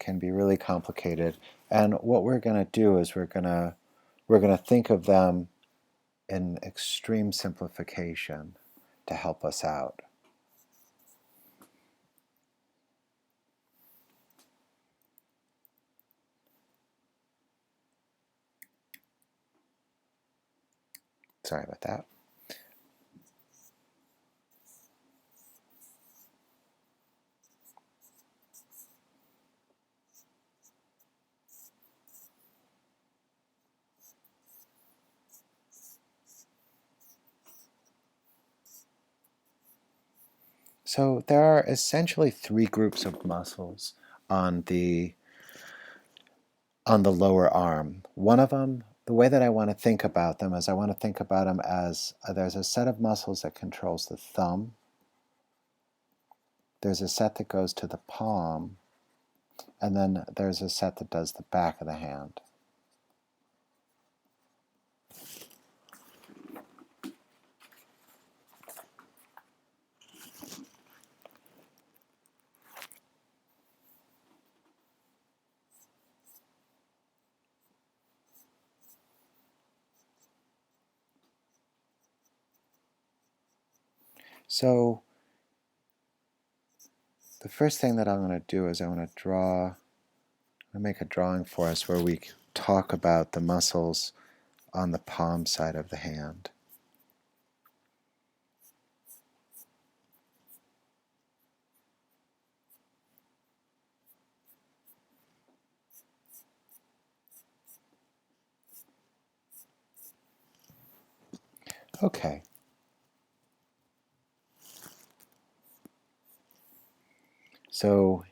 can be really complicated. And what we're going to do is we're going to think of them in extreme simplification to help us out. Sorry about that. So there are essentially three groups of muscles on the lower arm. One of them, the way that I want to think about them is I want to think about them as there's a set of muscles that controls the thumb, there's a set that goes to the palm, and then there's a set that does the back of the hand. So the first thing that I'm going to do is I want to make a drawing for us where we talk about the muscles on the palm side of the hand. Okay. So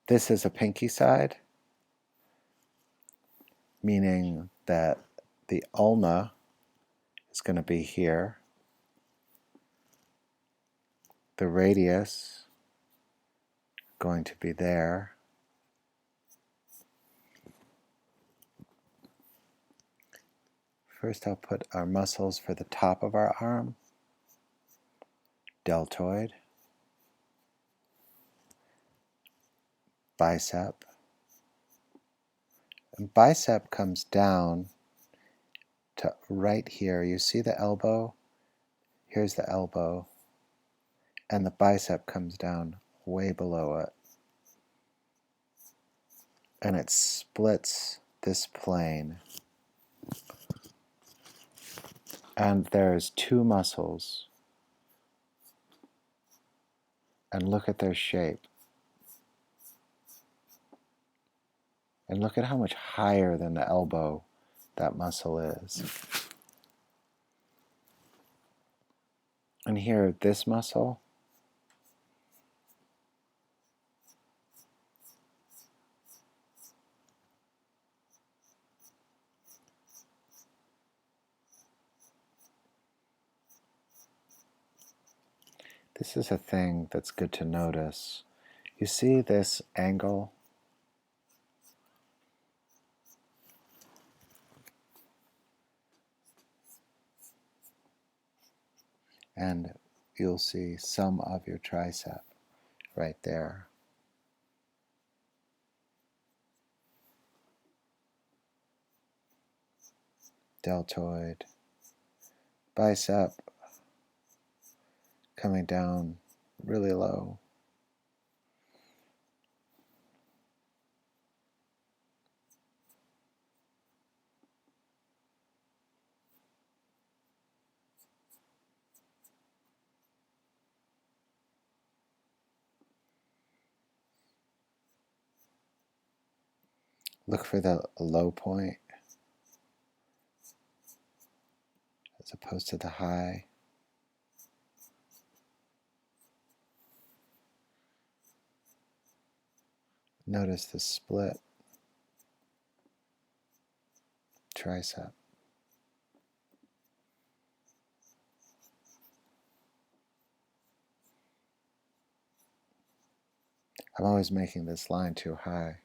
this is a pinky side, meaning that the ulna is going to be here, the radius going to be there, first I'll put our muscles for the top of our arm, deltoid, bicep, and bicep comes down to right here. You see the elbow? Here's the elbow, and the bicep comes down way below it, and it splits this plane. And there's two muscles, and look at their shape. And look at how much higher than the elbow that muscle is. And here, this muscle, this is a thing that's good to notice. You see this angle? And you'll see some of your tricep right there. Deltoid, bicep coming down really low. Look for the low point as opposed to the high. Notice the split tricep. I'm always making this line too high.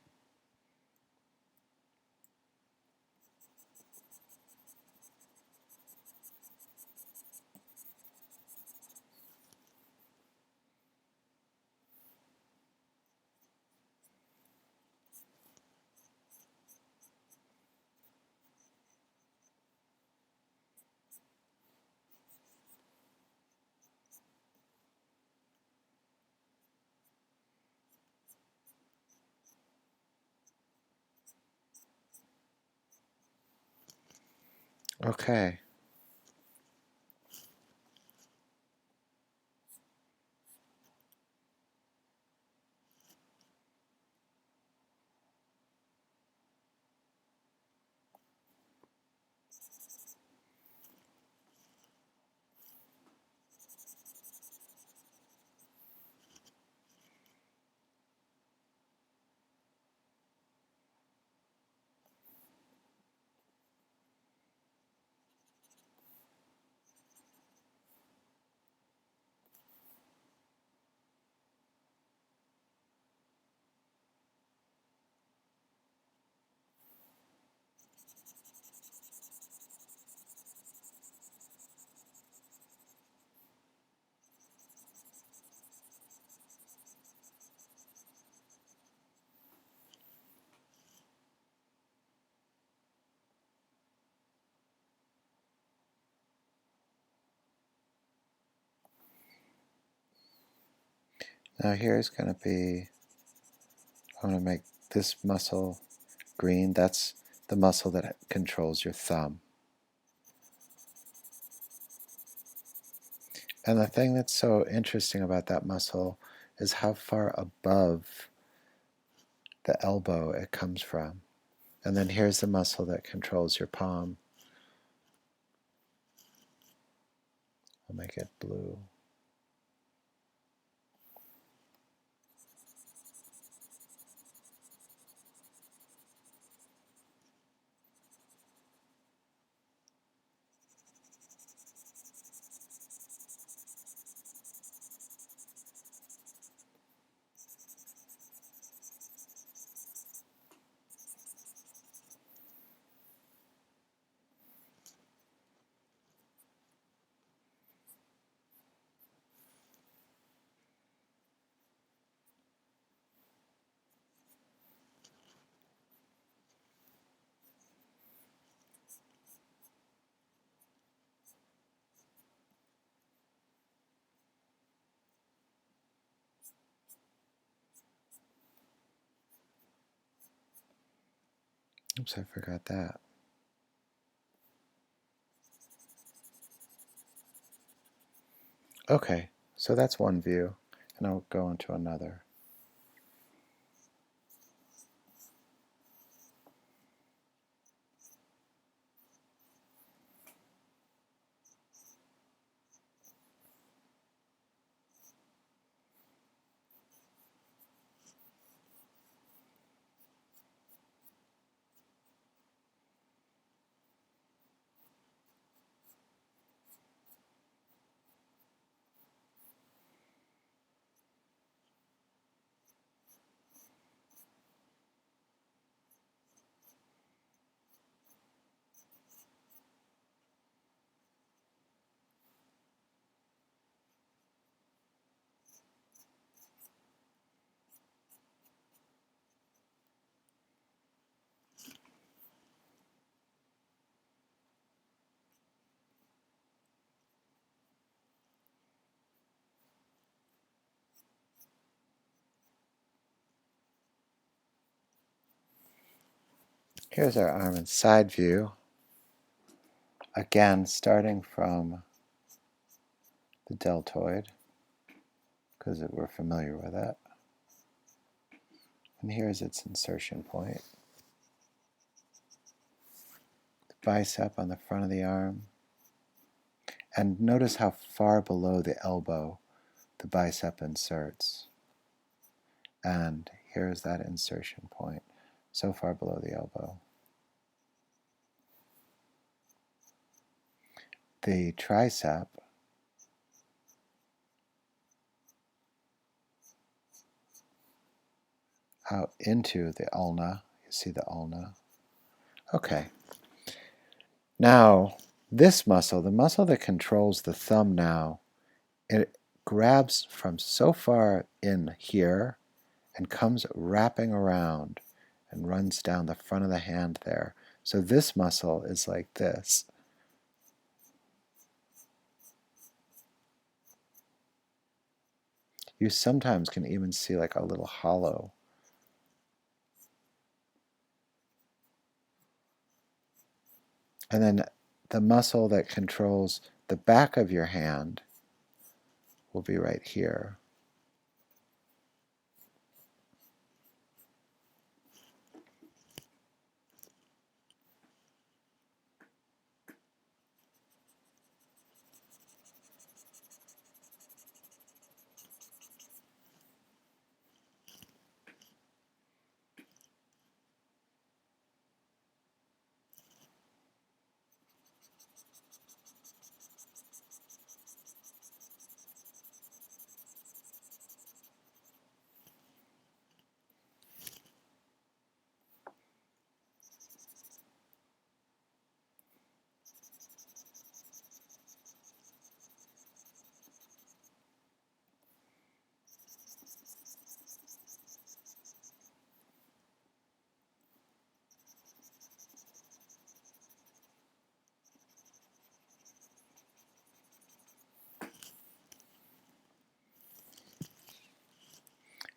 Okay. Now here's going to be, I want to make this muscle green. That's the muscle that controls your thumb. And the thing that's so interesting about that muscle is how far above the elbow it comes from. And then here's the muscle that controls your palm. I'll make it blue. Oops, I forgot that. Okay, so that's one view, and I'll go into another. Here's our arm in side view. Again, starting from the deltoid, because we're familiar with it. And here's its insertion point. The bicep on the front of the arm. And notice how far below the elbow the bicep inserts. And here's that insertion point, so far below the elbow. The tricep out into the ulna. You see the ulna. Okay. Now, this muscle, the muscle that controls the thumb now, it grabs from so far in here and comes wrapping around and runs down the front of the hand there. So this muscle is like this. You sometimes can even see like a little hollow. And then the muscle that controls the back of your hand will be right here.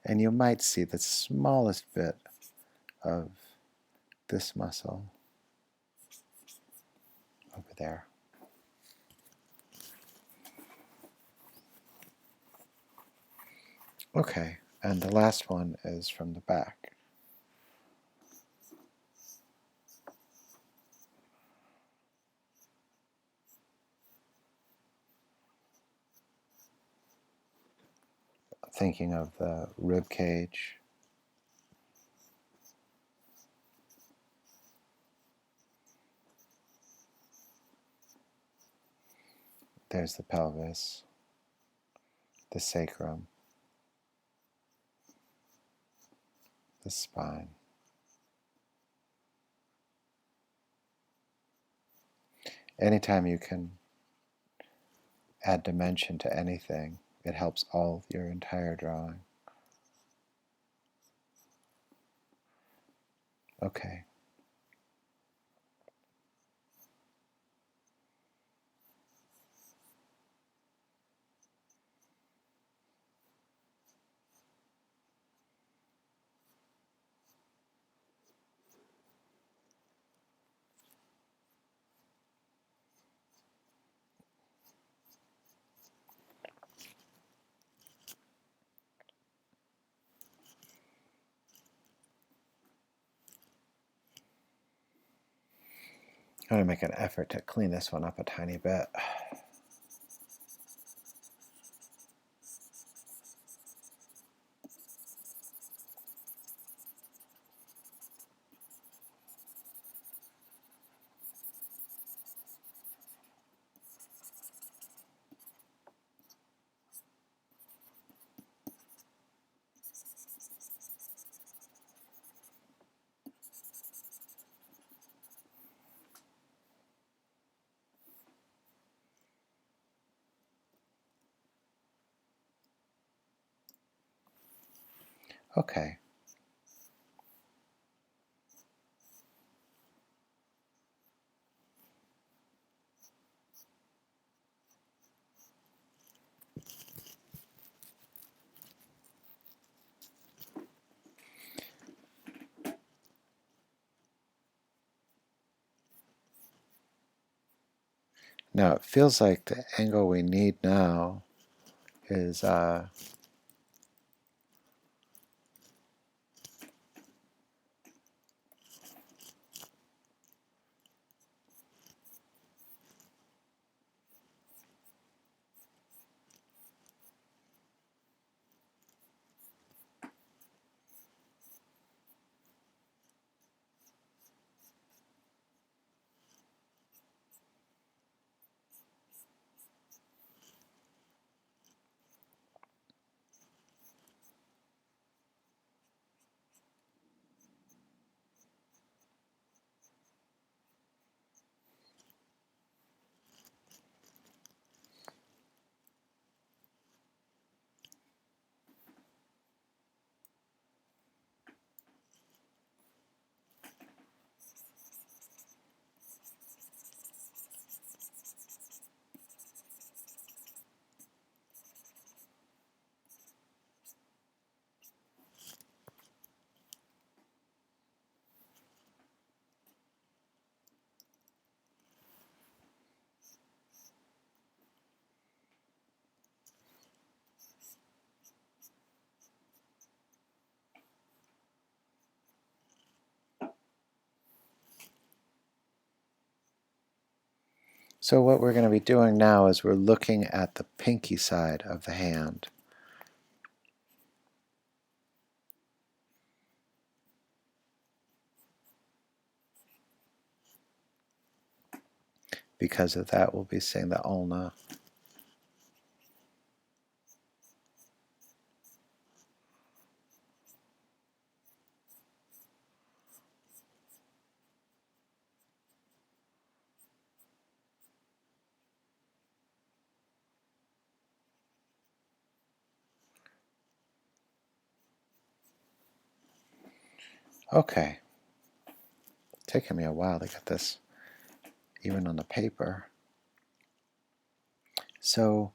And you might see the smallest bit of this muscle over there. Okay, and the last one is from the back. Thinking of the rib cage. There's the pelvis, the sacrum, the spine. Anytime you can add dimension to anything, it helps all your entire drawing. Okay. I'm going to make an effort to clean this one up a tiny bit. Okay. Now it feels like the angle we need now is So what we're going to be doing now is we're looking at the pinky side of the hand. Because of that, we'll be saying the ulna. Okay. Taking me a while to get this even on the paper. So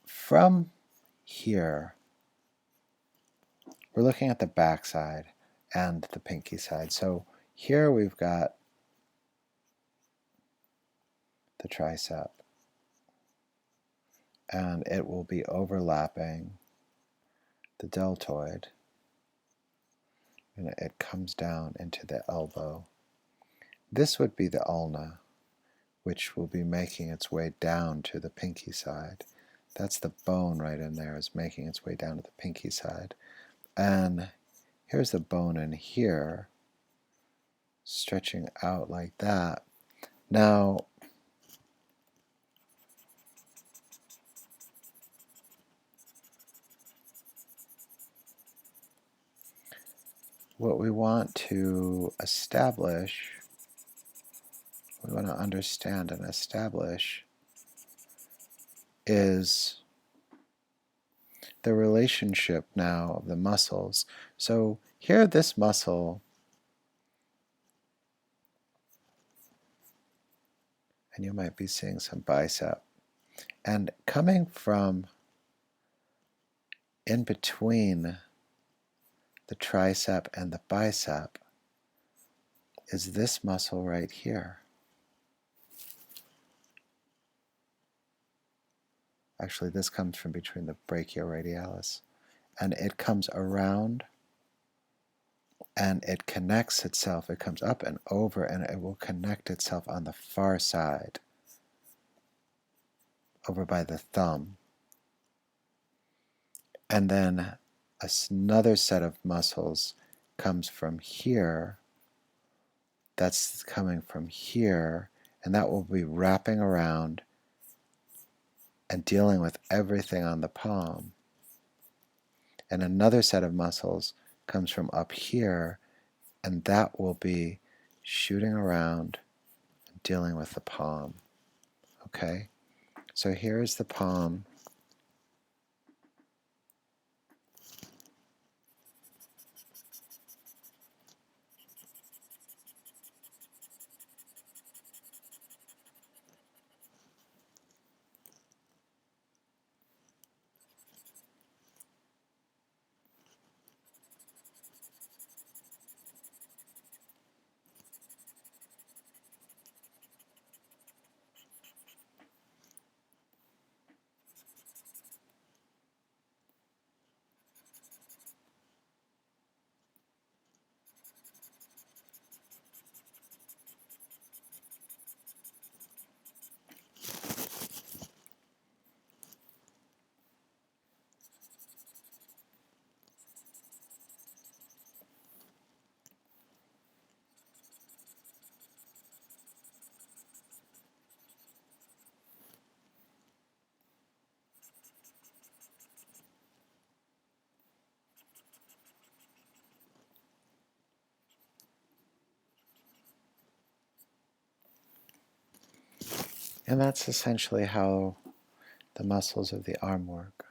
from here, we're looking at the back side and the pinky side. So here we've got the tricep, and it will be overlapping the deltoid, and it comes down into the elbow. This would be the ulna, which will be making its way down to the pinky side. That's the bone right in there is making its way down to the pinky side. And here's the bone in here, stretching out like that. Now, what we want to establish, we want to understand and establish, is the relationship now of the muscles. So here, this muscle, and you might be seeing some bicep, and coming from in between the tricep and the bicep is this muscle right here. Actually, this comes from between the brachioradialis, and it comes around and it connects itself. It comes up and over, and it will connect itself on the far side over by the thumb. And then another set of muscles comes from here, that's coming from here, and that will be wrapping around and dealing with everything on the palm. And another set of muscles comes from up here, and that will be shooting around and dealing with the palm. Okay? So here's the palm. And that's essentially how the muscles of the arm work.